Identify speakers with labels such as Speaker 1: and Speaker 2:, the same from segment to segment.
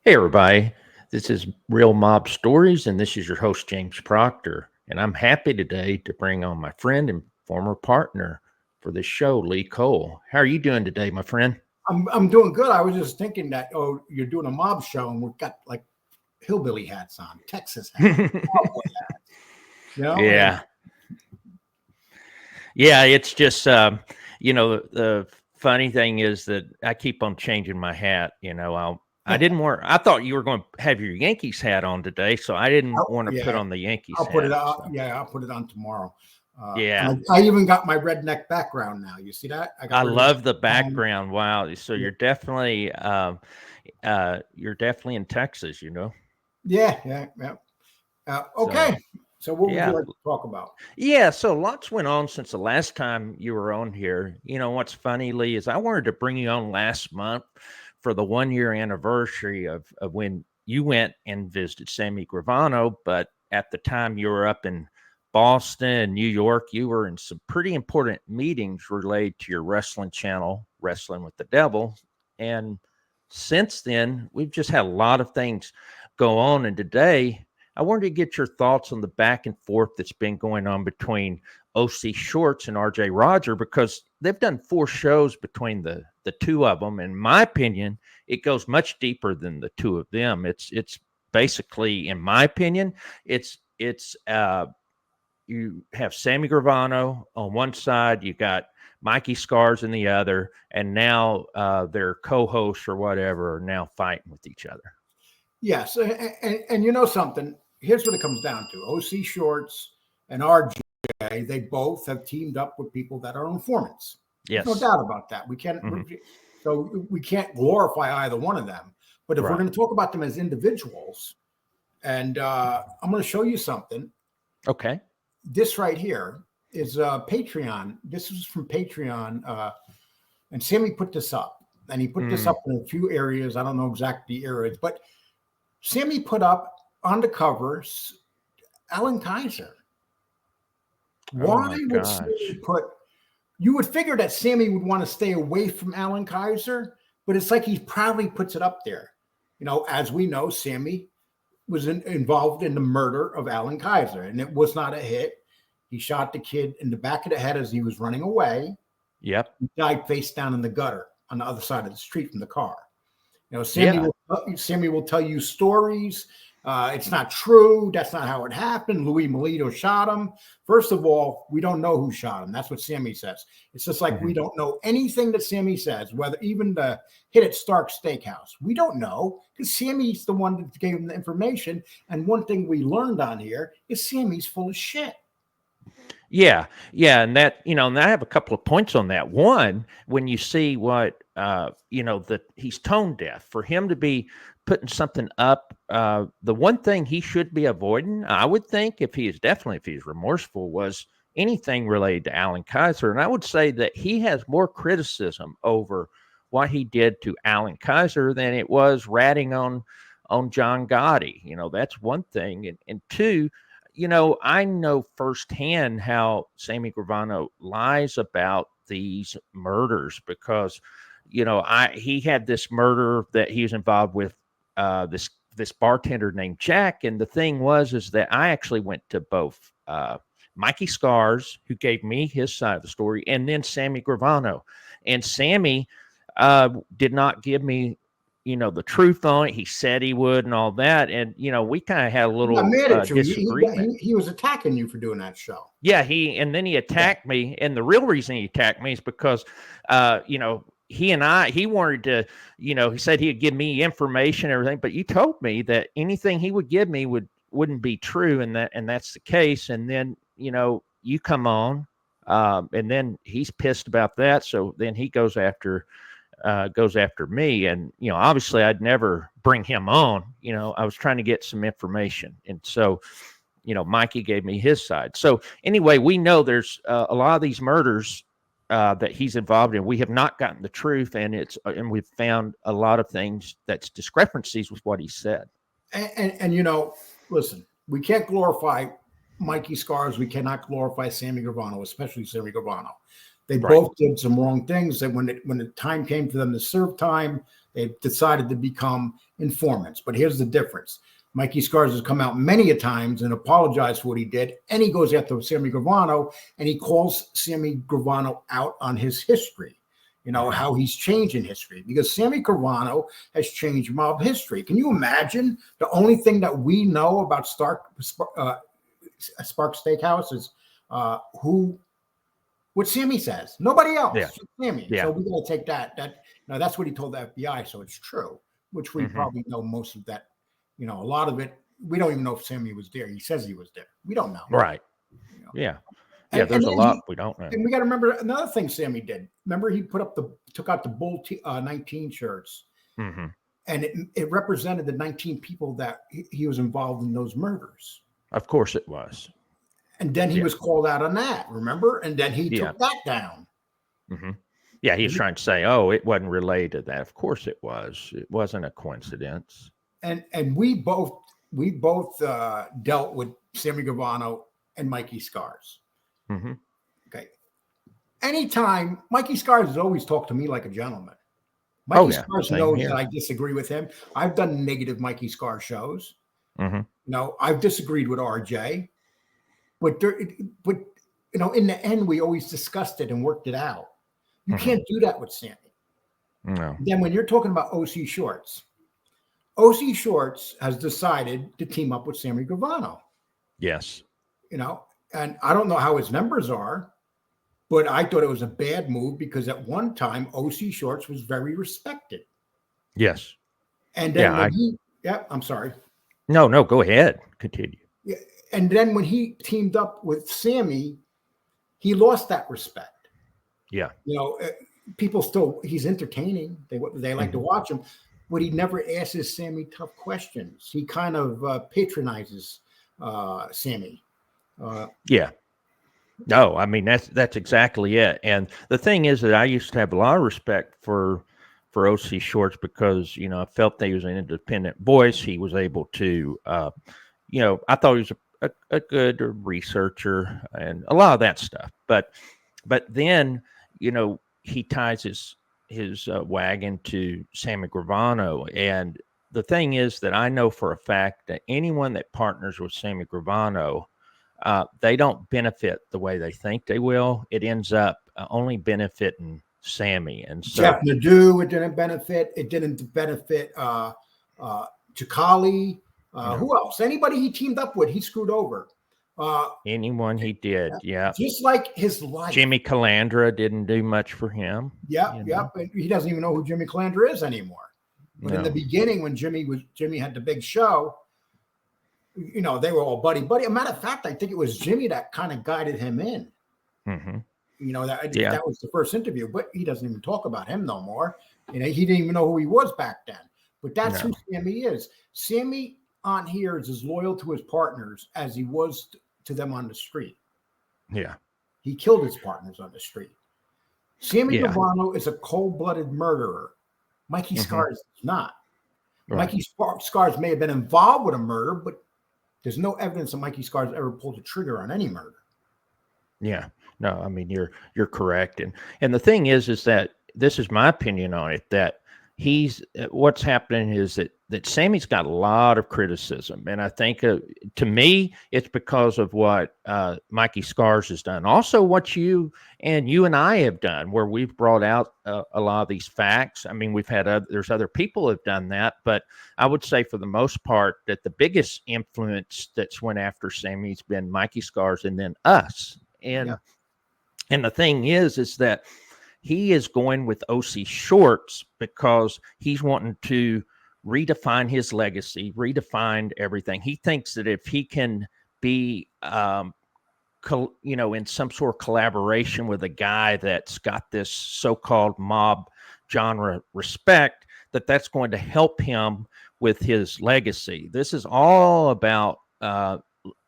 Speaker 1: Hey, everybody. This is Real Mob Stories, and this is your host, James Proctor. And I'm happy today to bring on my friend and former partner for this show, Lee Cole. How are you doing today, my friend?
Speaker 2: I'm doing good. I was just thinking that you're doing a mob show and we've got like hillbilly hats on, Texas hats, cowboy hats, and
Speaker 1: Yeah. Yeah. It's just, the funny thing is that I keep on changing my hat. I didn't want, I thought you were going to have your Yankees hat on today, so I didn't want to put
Speaker 2: yeah,
Speaker 1: on the Yankees
Speaker 2: I'll put it
Speaker 1: hat.
Speaker 2: out.
Speaker 1: So,
Speaker 2: Yeah, I'll put it on tomorrow.
Speaker 1: yeah.
Speaker 2: And I even got my redneck background now. You see that? I
Speaker 1: I
Speaker 2: got rid of
Speaker 1: love the
Speaker 2: the
Speaker 1: background. Wow. So you're definitely in Texas.
Speaker 2: yeah. Okay,
Speaker 1: So
Speaker 2: so what would you
Speaker 1: yeah.
Speaker 2: like to talk about?
Speaker 1: Yeah. So lots went on since the last time you were on here. What's funny, Lee, is I wanted to bring you on last month for the 1 year anniversary of when you went and visited Sammy Gravano, but at the time you were up in Boston and New York, you were in some pretty important meetings related to your wrestling channel, Wrestling with the Devil. And since then, we've just had a lot of things go on. And today, I wanted to get your thoughts on the back and forth that's been going on between OC Shorts and RJ Roger, because they've done 4 shows between the two of them. In my opinion, it goes much deeper than the two of them. It's basically, in my opinion, it's you have Sammy Gravano on one side, you got Mikey Scars in the other, and now their co-hosts or whatever are now fighting with each other.
Speaker 2: Yes, and you know something. Here's what it comes down to: OC Shorts and RJ. They both have teamed up with people that are informants. There's no
Speaker 1: Yes.
Speaker 2: doubt about that. We can't
Speaker 1: Hmm.
Speaker 2: so we can't glorify either one of them. But if we're
Speaker 1: Right.
Speaker 2: going to talk about them as individuals, and I'm going to show you something.
Speaker 1: Okay.
Speaker 2: This right here is Patreon. This is from Patreon, and Sammy put this up, and he put this
Speaker 1: Mm.
Speaker 2: up in a few areas. I don't know exactly areas, but Sammy put up on the covers Alan Kaiser.
Speaker 1: Oh
Speaker 2: Why
Speaker 1: my
Speaker 2: would Sammy
Speaker 1: gosh.
Speaker 2: put? You would figure that Sammy would want to stay away from Alan Kaiser, but it's like he proudly puts it up there. As we know, Sammy was involved in the murder of Alan Kaiser, and it was not a hit. He shot the kid in the back of the head as he was running away.
Speaker 1: Yep.
Speaker 2: He died face down in the gutter on the other side of the street from the car.
Speaker 1: Yeah.
Speaker 2: Sammy will tell you stories. It's not true. That's not how it happened. Louis Melito shot him. First of all, we don't know who shot him. That's what Sammy says. It's just like we
Speaker 1: Hmm.
Speaker 2: don't know anything that Sammy says, whether even the hit at Stark Steakhouse. We don't know because Sammy's the one that gave him the information. And one thing we learned on here is Sammy's full of shit.
Speaker 1: Yeah. Yeah. And I have a couple of points on that. One, when you see that he's tone deaf, for him to be putting something up, the one thing he should be avoiding, I would think, if he's remorseful, was anything related to Alan Kaiser. And I would say that he has more criticism over what he did to Alan Kaiser than it was ratting on John Gotti. That's one thing. And two, I know firsthand how Sammy Gravano lies about these murders because, he had this murder that he was involved with, this bartender named Jack, and the thing was is that I actually went to both Mikey Scars, who gave me his side of the story, and then Sammy Gravano, and Sammy did not give me the truth on it. He said he would and all that. And, we kind of had a
Speaker 2: I'm not
Speaker 1: little
Speaker 2: mad at you.
Speaker 1: disagreement.
Speaker 2: He was attacking you for doing that show.
Speaker 1: Yeah. And then he
Speaker 2: Yeah.
Speaker 1: attacked me. And the real reason he attacked me is because, he wanted to, he said he'd give me information, and everything, but you told me that anything he would give me wouldn't be true. And that's the case. And then, you come on, and then he's pissed about that. So then he goes after me. And, obviously I'd never bring him on. I was trying to get some information. And so, Mikey gave me his side. So anyway, we know there's a lot of these murders that he's involved in. We have not gotten the truth, and we've found a lot of things that's discrepancies with what he said.
Speaker 2: And listen, we can't glorify Mikey Scars. We cannot glorify Sammy Gravano, especially Sammy Gravano. They
Speaker 1: Right.
Speaker 2: both did some wrong things. And when the time came for them to serve time, they decided to become informants. But here's the difference. Mikey Scars has come out many a times and apologized for what he did. And he goes after Sammy Gravano and he calls Sammy Gravano out on his history, how he's changed in history, because Sammy Gravano has changed mob history. Can you imagine the only thing that we know about Spark Steakhouse is what Sammy says. Nobody else.
Speaker 1: Yeah.
Speaker 2: Sammy.
Speaker 1: Yeah.
Speaker 2: So we got to take that. That's what he told the FBI. So it's true, which we probably know most of that. A lot of it, we don't even know if Sammy was there. He says he was there. We don't know.
Speaker 1: Right. Yeah. Yeah. There's a lot we don't know.
Speaker 2: And we got to remember another thing Sammy did. Remember, he took out the Bull 19 shirts,
Speaker 1: Mm-hmm.
Speaker 2: and it represented the 19 people that he was involved in those murders.
Speaker 1: Of course it was.
Speaker 2: And then he was called out on that, remember? And then he took that down.
Speaker 1: Mm-hmm. Yeah, he was trying to say, oh, it wasn't related to that. Of course it was. It wasn't a coincidence.
Speaker 2: And we both dealt with Sammy Gravano and Mikey Scars.
Speaker 1: Mm-hmm.
Speaker 2: Okay. Anytime, Mikey Scars has always talked to me like a gentleman. Mikey Scars knows that I disagree with him. I've done negative Mikey Scars shows.
Speaker 1: Mm-hmm.
Speaker 2: I've disagreed with RJ. But in the end, we always discussed it and worked it out. You can't do that with Sammy.
Speaker 1: No.
Speaker 2: Then when you're talking about OC Shorts has decided to team up with Sammy Gravano.
Speaker 1: Yes.
Speaker 2: And I don't know how his numbers are, but I thought it was a bad move because at one time OC Shorts was very respected.
Speaker 1: Yes.
Speaker 2: And then I'm sorry.
Speaker 1: No, go ahead. Continue.
Speaker 2: Yeah. And then when he teamed up with Sammy, he lost that respect.
Speaker 1: Yeah.
Speaker 2: People he's entertaining. They like to watch him, but he never asks Sammy tough questions. He kind of patronizes Sammy.
Speaker 1: Yeah. No, I mean, that's exactly it. And the thing is that I used to have a lot of respect for OC Shorts because, I felt that he was an independent voice. He was able to, I thought he was a good researcher and a lot of that stuff. But then, he ties his wagon to Sammy Gravano. And the thing is that I know for a fact that anyone that partners with Sammy Gravano, they don't benefit the way they think they will. It ends up only benefiting Sammy. And so
Speaker 2: Jeff Nadeau, it didn't benefit. It didn't benefit Chikali. Who else? Anybody he teamed up with, he screwed over.
Speaker 1: Anyone he did, yeah.
Speaker 2: Just like his life.
Speaker 1: Jimmy Calandra didn't do much for him.
Speaker 2: Yep. And he doesn't even know who Jimmy Calandra is anymore. But in the beginning, when Jimmy had the big show, they were all buddy. A matter of fact, I think it was Jimmy that kind of guided him in.
Speaker 1: Mm-hmm.
Speaker 2: That was the first interview, but he doesn't even talk about him no more. He didn't even know who he was back then. But that's who Sammy is. Sammy on here is as loyal to his partners as he was to them on the street.
Speaker 1: Yeah.
Speaker 2: He killed his partners on the street. Sammy Gravano is a cold-blooded murderer. Mikey Scars is not. Right. Mikey Scars may have been involved with a murder, but there's no evidence that Mikey Scars ever pulled a trigger on any murder.
Speaker 1: Yeah. No, I mean, you're correct. And the thing is that this is my opinion on it, that what's happening is that Sammy's got a lot of criticism. And I think to me, it's because of what Mikey Scars has done. Also what you and I have done, where we've brought out a lot of these facts. I mean, we've had there's other people who have done that, but I would say for the most part that the biggest influence that's went after Sammy's been Mikey Scars and then us. And the thing is that he is going with OC Shorts because he's wanting to redefine his legacy, redefine everything. He thinks that if he can be, in some sort of collaboration with a guy that's got this so-called mob genre respect, that's going to help him with his legacy. This is all about the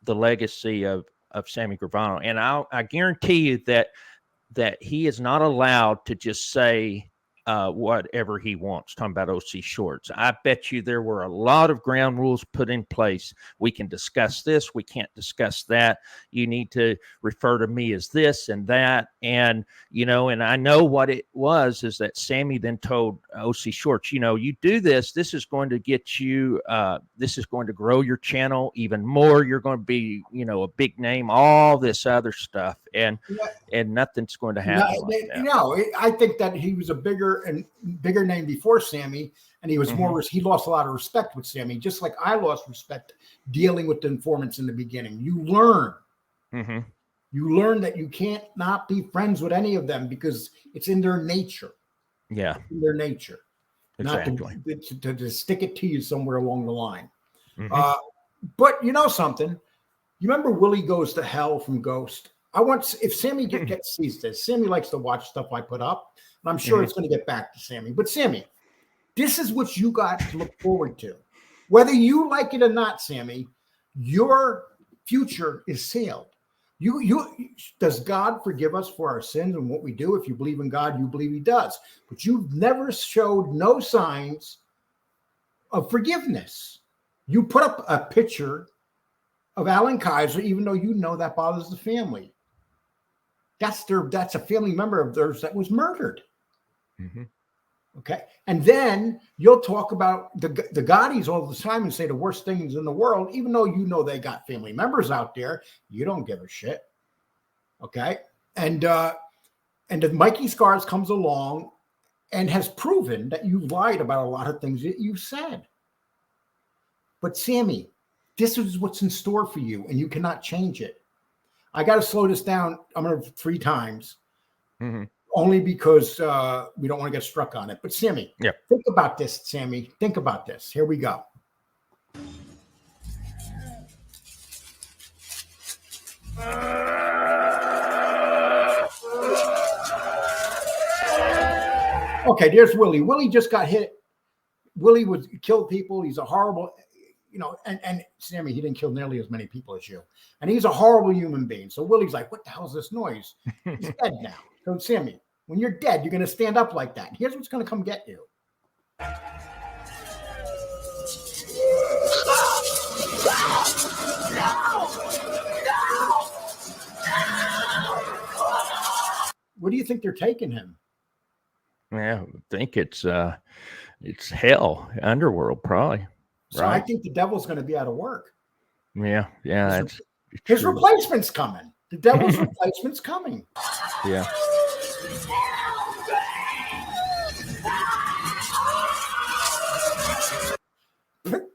Speaker 1: legacy of Sammy Gravano. And I guarantee you that he is not allowed to just say, whatever he wants. Talking about OC Shorts, I bet you there were a lot of ground rules put in place. We can discuss this, we can't discuss that. You need to refer to me as this and that, and and I know what it was is that Sammy then told OC Shorts, you do this. This is going to get you. This is going to grow your channel even more. You're going to be, a big name. All this other stuff, and nothing's going to happen.
Speaker 2: I think that he was a bigger name before Sammy, and he was more. He lost a lot of respect with Sammy, just like I lost respect dealing with the informants in the beginning. You learn. You learn that you can't not be friends with any of them because it's in their nature.
Speaker 1: Yeah,
Speaker 2: it's in their nature.
Speaker 1: Exactly.
Speaker 2: Not to stick it to you somewhere along the line. But you know something? You remember Willie Goes to Hell from Ghost? If Sammy sees this, Sammy likes to watch stuff I put up, and I'm sure it's going to get back to Sammy. But Sammy, this is what you got to look forward to. Whether you like it or not, Sammy, your future is sealed. Does God forgive us for our sins and what we do? If you believe in God, you believe he does. But you've never showed no signs of forgiveness. You put up a picture of Alan Kaiser, even though you know that bothers the family. That's a family member of theirs that was murdered. Okay. And then you'll talk about the Gaudis all the time and say the worst things in the world, even though they got family members out there. You don't give a shit. Okay. And the Mikey Scars comes along and has proven that you lied about a lot of things that you said. But Sammy, this is what's in store for you, and you cannot change it. I got to slow this down. I'm going to 3 times. Only because we don't want to get struck on it. But Sammy, think about this, Sammy. Think about this. Here we go. Okay, there's Willie. Willie just got hit. Willie killed people. He's a horrible, and Sammy, he didn't kill nearly as many people as you. And he's a horrible human being. So Willie's like, what the hell is this noise? He's dead now. So Sammy, when you're dead, you're going to stand up like that. Here's what's going to come get you. What do you think they're taking him?
Speaker 1: Yeah, I think it's hell, underworld, probably.
Speaker 2: So right? I think the devil's going to be out of work.
Speaker 1: Yeah.
Speaker 2: His replacement's coming. The devil's replacement's coming.
Speaker 1: Yeah.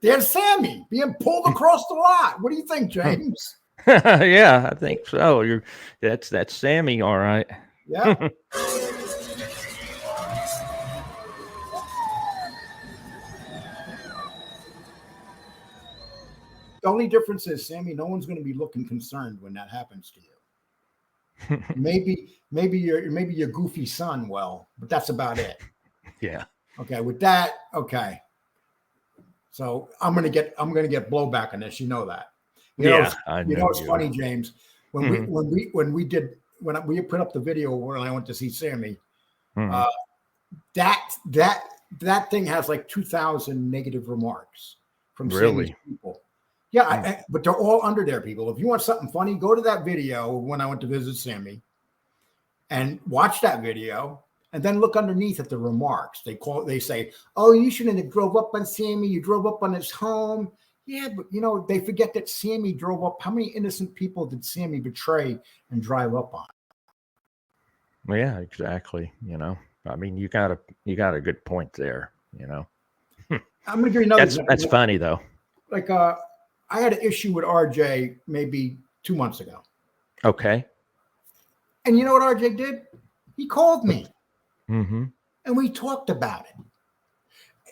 Speaker 2: There's Sammy being pulled across the lot. What do you think, James?
Speaker 1: Yeah, I think so. That's Sammy, all right.
Speaker 2: Yeah. The only difference is, Sammy, no one's going to be looking concerned when that happens to you. maybe your goofy son will, but that's about it.
Speaker 1: Yeah.
Speaker 2: Okay. With that, okay. So I'm gonna get blowback on this. You know that.
Speaker 1: I
Speaker 2: know it's funny, James. When we put up the video when I went to see Sammy, that thing has like 2,000 negative remarks from Sammy's people. Yeah, but they're all under there, people. If you want something funny, go to that video when I went to visit Sammy and watch that video, and then look underneath at the remarks. They say, "Oh, you shouldn't have drove up on Sammy. You drove up on his home." Yeah, but they forget that Sammy drove up. How many innocent people did Sammy betray and drive up on?
Speaker 1: Yeah, exactly. I mean, you got a good point there.
Speaker 2: I'm gonna give you another.
Speaker 1: That's funny though.
Speaker 2: Like I had an issue with RJ maybe 2 months ago.
Speaker 1: Okay.
Speaker 2: And you know what RJ did? He called me.
Speaker 1: Mm-hmm.
Speaker 2: And we talked about it.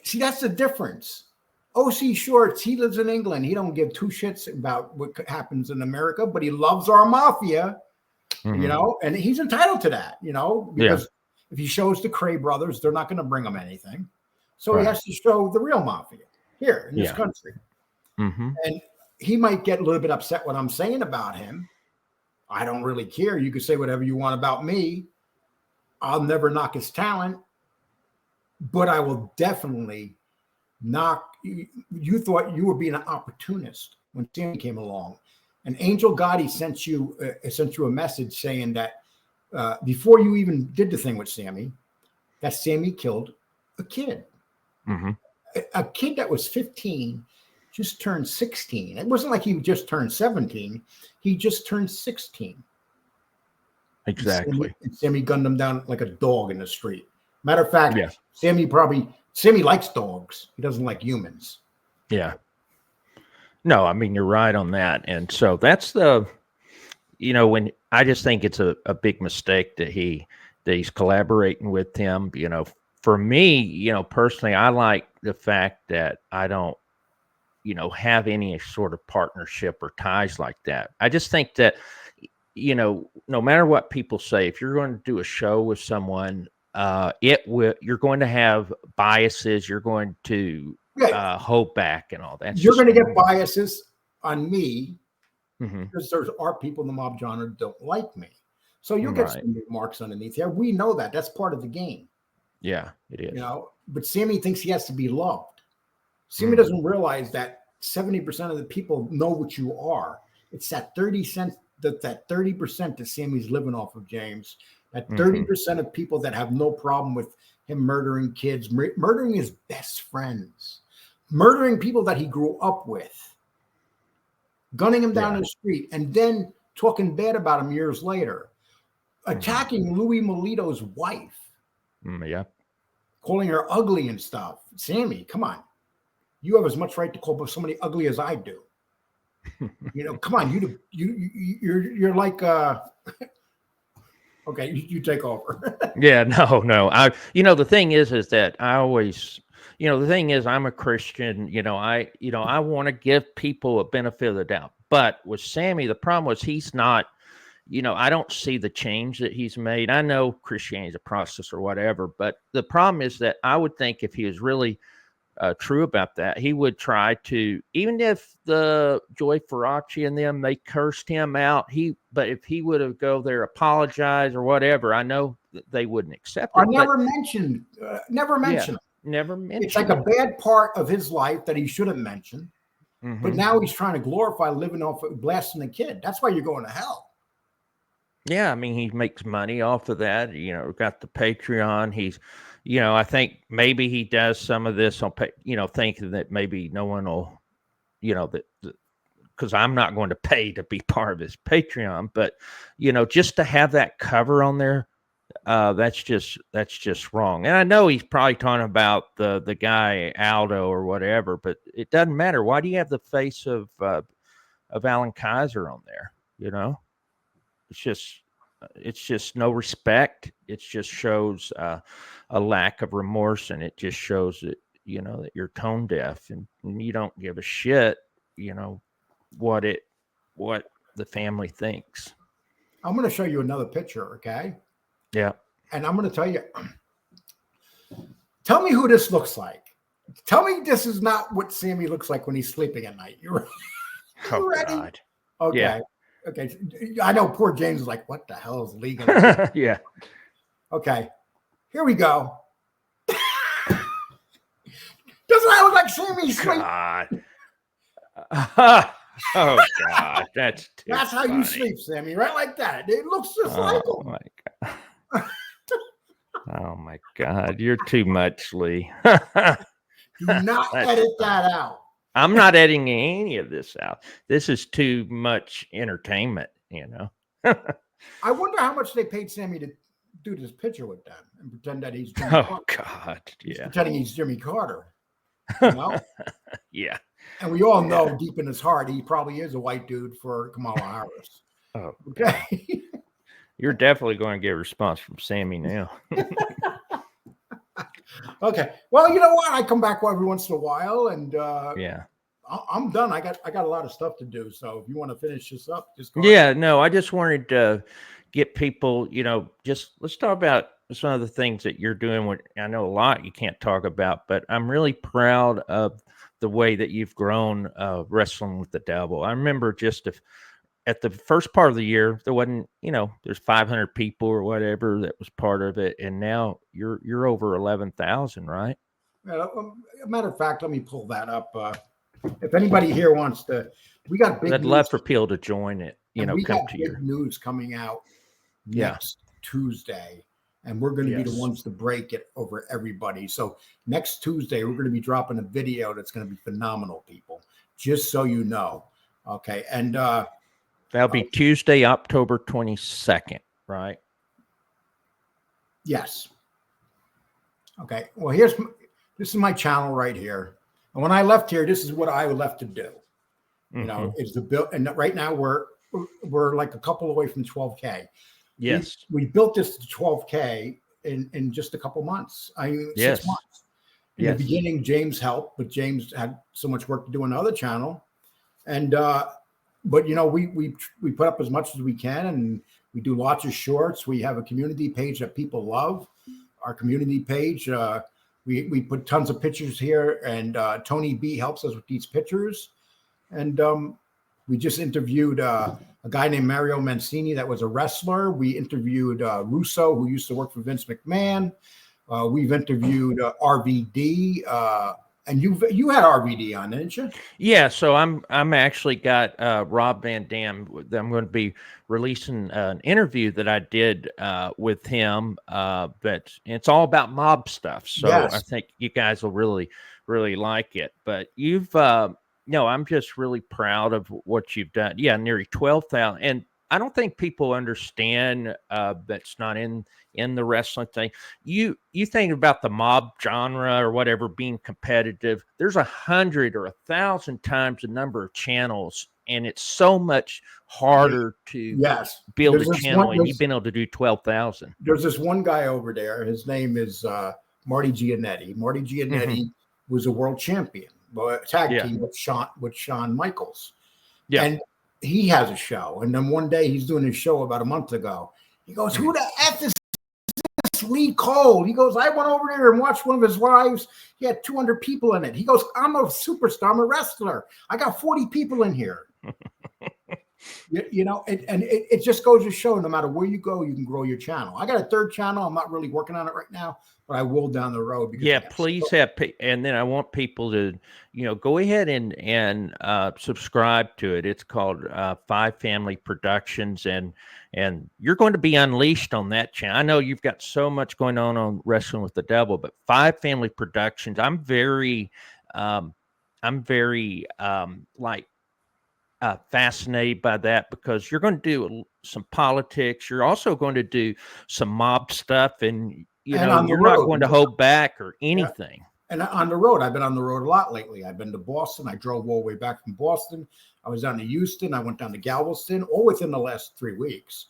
Speaker 2: See, that's the difference. OC Shorts, he lives in England. He don't give 2 shits about what happens in America, but he loves our mafia, and he's entitled to that, because if he shows the Cray brothers, they're not going to bring him anything. So he has to show the real mafia here in this country.
Speaker 1: Mm-hmm.
Speaker 2: And he might get a little bit upset what I'm saying about him. I don't really care. You can say whatever you want about me. I'll never knock his talent. but I will definitely knock. You thought you were being an opportunist when Sammy came along, and Angel Gotti sent you a message saying that before you even did the thing with Sammy, that Sammy killed a kid,
Speaker 1: Mm-hmm.
Speaker 2: a kid that was 15, just turned 16. It wasn't like he just turned 17; he just turned 16.
Speaker 1: Exactly.
Speaker 2: And Sammy gunned him down like a dog in the street. Matter of fact,
Speaker 1: Yeah.
Speaker 2: Sammy likes dogs. He doesn't like humans.
Speaker 1: Yeah. No, I mean, you're right on that. And so that's when I just think it's a big mistake that he's collaborating with him. For me, personally, I like the fact that I don't, have any sort of partnership or ties like that. I just think that, no matter what people say, if you're going to do a show with someone, you're going to have biases. You're going to
Speaker 2: Yeah,
Speaker 1: hold back and all that.
Speaker 2: you're going to get biases on me
Speaker 1: Mm-hmm.
Speaker 2: because there are people in the mob genre that don't like me. So you'll get
Speaker 1: Right.
Speaker 2: some remarks underneath here. We know that. That's part of the game.
Speaker 1: Yeah, it is.
Speaker 2: But Sammy thinks he has to be loved. Sammy
Speaker 1: Mm.
Speaker 2: doesn't realize that 70% of the people know what you are. It's that 30%, that 30% that Sammy's living off of, James. That 30% of people that have no problem with him murdering kids, murdering his best friends, murdering people that he grew up with, gunning him down the street, and then talking bad about him years later, attacking Louis Melito's wife,
Speaker 1: Yeah.
Speaker 2: calling her ugly and stuff. Sammy, come on. You have as much right to call somebody ugly as I do. Come on. You're like okay, you take over.
Speaker 1: Yeah, no. The thing is that I always, the thing is I'm a Christian, I want to give people a benefit of the doubt. But with Sammy, the problem was he's not, I don't see the change that he's made. I know Christianity is a process or whatever, but the problem is that I would think if he was really true about that, he would try to, even if the Joy Faraci and them, they cursed him out, but if he would have go there, apologize or whatever, I know they wouldn't accept it.
Speaker 2: Or never mention. Never mention.
Speaker 1: Never mention.
Speaker 2: It's like a bad part of his life that he shouldn't mention.
Speaker 1: Mm-hmm.
Speaker 2: But now he's trying to glorify living off of blasting a kid. That's why you're going to hell.
Speaker 1: Yeah, I mean, he makes money off of that. Got the Patreon. He's, I think maybe he does some of this on, thinking that maybe no one will, because I'm not going to pay to be part of his Patreon, but just to have that cover on there, that's just wrong. And I know he's probably talking about the guy Aldo or whatever, but it doesn't matter. Why do you have the face of Alan Kaiser on there? It's just no respect. It just shows a lack of remorse, and it just shows that that you're tone deaf and you don't give a shit. What the family thinks.
Speaker 2: I'm going to show you another picture, okay?
Speaker 1: Yeah.
Speaker 2: And I'm going to tell you. Tell me who this looks like. Tell me this is not what Sammy looks like when he's sleeping at night. You ready?
Speaker 1: God.
Speaker 2: Okay.
Speaker 1: Yeah.
Speaker 2: Okay. I know poor James is like, what the hell is legal?
Speaker 1: Yeah.
Speaker 2: Okay. Here we go. Doesn't that look like Sammy sleep?
Speaker 1: God. Oh God. That's
Speaker 2: how
Speaker 1: funny.
Speaker 2: you sleep, Sammy. Right like that. It looks just like him.
Speaker 1: My God. Oh my God. You're too much, Lee.
Speaker 2: Do not edit that out.
Speaker 1: I'm not editing any of this out. This is too much entertainment,
Speaker 2: I wonder how much they paid Sammy to do this picture with them and pretend that he's Jimmy
Speaker 1: Oh
Speaker 2: Carter.
Speaker 1: God.
Speaker 2: He's
Speaker 1: Yeah.
Speaker 2: pretending he's Jimmy Carter.
Speaker 1: Yeah.
Speaker 2: And we all know deep in his heart he probably is a white dude for Kamala Harris.
Speaker 1: Oh,
Speaker 2: okay.
Speaker 1: You're definitely going to get a response from Sammy now.
Speaker 2: Okay. Well, you know what? I come back every once in a while, and
Speaker 1: Yeah.
Speaker 2: I'm done. I got a lot of stuff to do. So if you want to finish this up, just go
Speaker 1: Yeah.
Speaker 2: ahead.
Speaker 1: No, I just wanted to get people, just let's talk about some of the things that you're doing. What I know a lot you can't talk about, but I'm really proud of the way that you've grown wrestling with the devil. I remember just at the first part of the year, there wasn't, there's 500 people or whatever that was part of it, and now you're over 11,000, right?
Speaker 2: A matter of fact, let me pull that up. If anybody here wants to, we got big
Speaker 1: I'd
Speaker 2: news.
Speaker 1: love for people to join it.
Speaker 2: We
Speaker 1: Come
Speaker 2: got
Speaker 1: to
Speaker 2: big news coming out
Speaker 1: Yeah.
Speaker 2: next Tuesday, and we're going to be the
Speaker 1: Yes.
Speaker 2: ones to break it over everybody. So next Tuesday, we're going to be dropping a video that's going to be phenomenal, people. Just so you know, okay. And
Speaker 1: that'll be Tuesday, October 22nd, right?
Speaker 2: Yes. Okay. Well, this is my channel right here, and when I left here, this is what I left to do. You know, is the build, and right now we're like a couple away from 12K.
Speaker 1: Yes.
Speaker 2: We built this to 12K in just a couple months. I mean, 6 months. In the beginning, James helped, but James had so much work to do on the other channel. And but we put up as much as we can, and we do lots of shorts. We have a community page that people love. Our community page. We put tons of pictures here, and Tony B helps us with these pictures. And we just interviewed a guy named Mario Mancini that was a wrestler. We interviewed Russo, who used to work for Vince McMahon. We've interviewed RVD, and you had RVD on, didn't you?
Speaker 1: Yeah. So I'm actually got Rob Van Dam. I'm going to be releasing an interview that I did with him. But it's all about mob stuff. So
Speaker 2: Yes.
Speaker 1: I think you guys will really, really like it. But you've I'm just really proud of what you've done. Yeah, nearly 12,000. And I don't think people understand that's not in the wrestling thing. You think about the mob genre or whatever being competitive. There's 100 or 1,000 times the number of channels, and it's so much harder to build a channel. And you've been able to do 12,000.
Speaker 2: There's this one guy over there. His name is Marty Giannetti. Marty Giannetti was a world champion. Tag team with Shawn Michaels.
Speaker 1: Yeah.
Speaker 2: And he has a show. And then one day he's doing his show about a month ago. He goes, who the F is this Lee Cole? He goes, I went over there and watched one of his lives. He had 200 people in it. He goes, I'm a superstar. I'm a wrestler. I got 40 people in here. It just goes to show no matter where you go, you can grow your channel. I got a third channel. I'm not really working on it right now, but I will down the road.
Speaker 1: Please and then I want people to, go ahead and subscribe to it. It's called Five Family Productions, and you're going to be unleashed on that channel. I know you've got so much going on Wrestling with the Devil, but Five Family Productions, I'm very fascinated by that, because you're going to do some politics. You're also going to do some mob stuff, and you're not going to hold back or anything.
Speaker 2: Yeah. And on the road, I've been on the road a lot lately. I've been to Boston. I drove all the way back from Boston. I was down to Houston. I went down to Galveston, all within the last 3 weeks.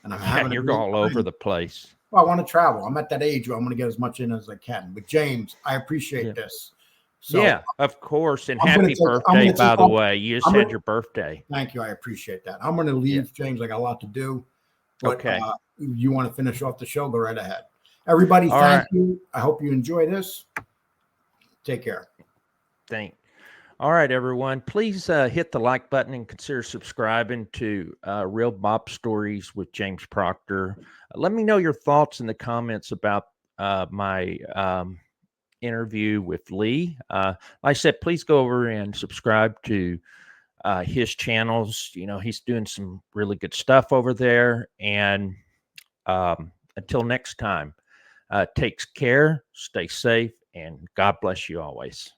Speaker 2: And I'm having
Speaker 1: you're all over the place.
Speaker 2: Well, I want to travel. I'm at that age where I'm going to get as much in as I can. But James, I appreciate this.
Speaker 1: So, yeah, of course. And happy birthday, by the way. You just had your birthday.
Speaker 2: Thank you. I appreciate that. I'm going to leave, James. I got a lot to do. But you want to finish off the show, go right ahead. Everybody, thank you. I hope you enjoy this. Take care.
Speaker 1: All right, everyone. Please hit the like button and consider subscribing to Real Mob Stories with James Proctor. Let me know your thoughts in the comments about my interview with Lee. Like I said, please go over and subscribe to his channels. He's doing some really good stuff over there. And until next time, take care, stay safe, and God bless you always.